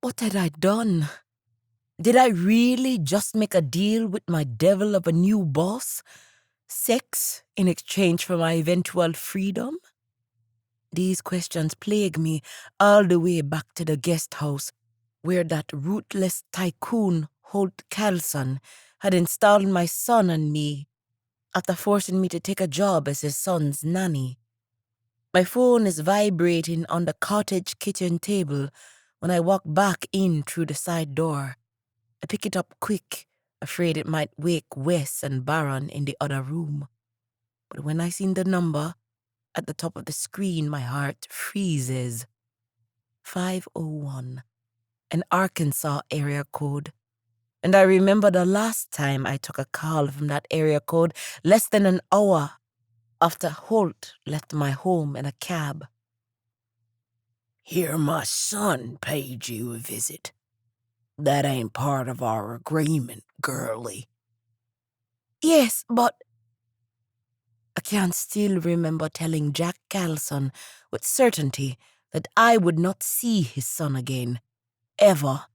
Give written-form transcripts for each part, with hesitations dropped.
What had I done? Did I really just make a deal with my devil of a new boss? Sex in exchange for my eventual freedom? These questions plague me all the way back to the guest house where that ruthless tycoon Holt Calson had installed my son and me after forcing me to take a job as his son's nanny. My phone is vibrating on the cottage kitchen table when I walk back in through the side door. I pick it up quick, afraid it might wake Wes and Baron in the other room. But when I see the number at the top of the screen, my heart freezes. 501, an Arkansas area code. And I remember the last time I took a call from that area code less than an hour after Holt left my home in a cab. "Here my son paid you a visit. That ain't part of our agreement, girlie." Yes, but I can still remember telling Jack Calson with certainty that I would not see his son again, ever.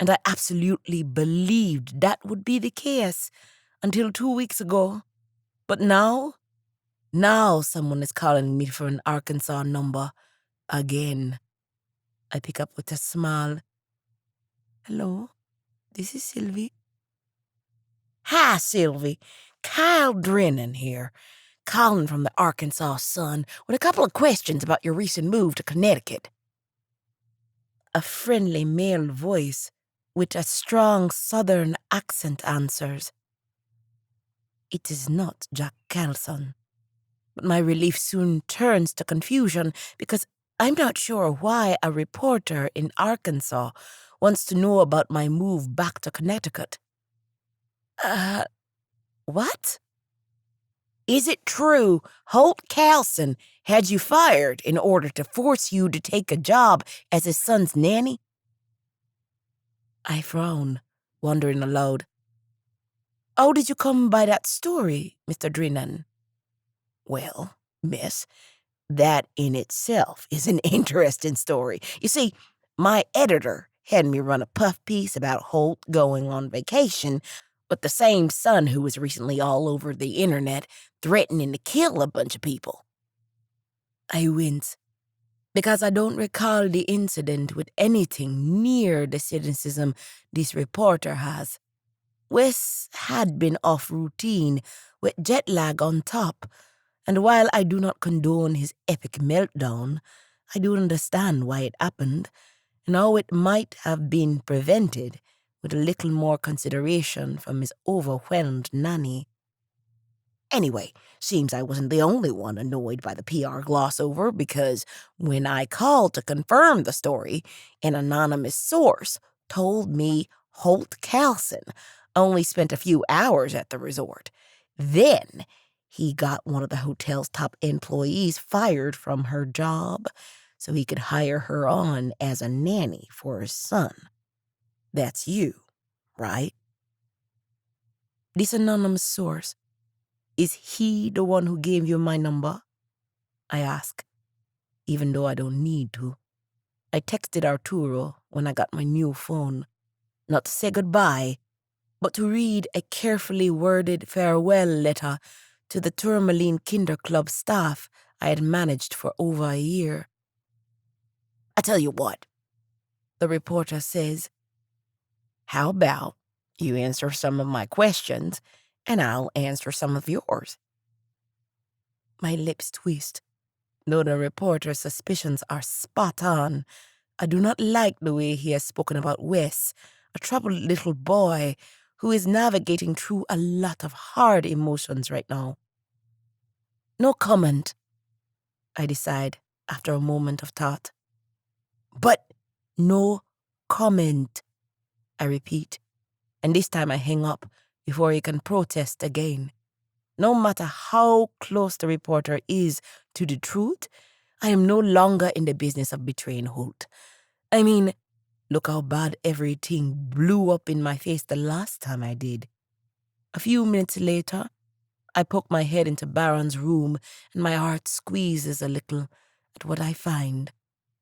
And I absolutely believed that would be the case until 2 weeks ago. But now someone is calling me for an Arkansas number again. I pick up with a smile. "Hello, this is Sylvie." "Hi, Sylvie. Kyle Drennan here, calling from the Arkansas Sun with a couple of questions about your recent move to Connecticut." A friendly male voice with a strong southern accent answers. It is not Jack Calson. But my relief soon turns to confusion because I'm not sure why a reporter in Arkansas wants to know about my move back to Connecticut. What? "Is it true Holt Calson had you fired in order to force you to take a job as his son's nanny?" I frown, wondering aloud. How did you come by that story, Mr. Drennan? "Well, miss, that in itself is an interesting story. You see, my editor had me run a puff piece about Holt going on vacation with the same son who was recently all over the internet threatening to kill a bunch of people." I wince, because I don't recall the incident with anything near the cynicism this reporter has. Wes had been off routine with jet lag on top, and while I do not condone his epic meltdown, I do understand why it happened and how it might have been prevented with a little more consideration from his overwhelmed nanny. Anyway, seems I wasn't the only one annoyed by the PR gloss over, because when I called to confirm the story, an anonymous source told me Holt Calson only spent a few hours at the resort. Then he got one of the hotel's top employees fired from her job so he could hire her on as a nanny for his son. That's you, right? This anonymous source, is he the one who gave you my number? I ask, even though I don't need to. I texted Arturo when I got my new phone, not to say goodbye, but to read a carefully worded farewell letter to the Tourmaline Kinder Club staff I had managed for over a year. "I tell you what," the reporter says. "how about you answer some of my questions and I'll answer some of yours?" My lips twist. Though the reporter's suspicions are spot on, I do not like the way he has spoken about Wes, a troubled little boy who is navigating through a lot of hard emotions right now. No comment, I decide after a moment of thought. "But no comment, I repeat, and this time I hang up before he can protest again. No matter how close the reporter is to the truth, I am no longer in the business of betraying Holt. I mean, look how bad everything blew up in my face the last time I did. A few minutes later, I poke my head into Baron's room and my heart squeezes a little at what I find.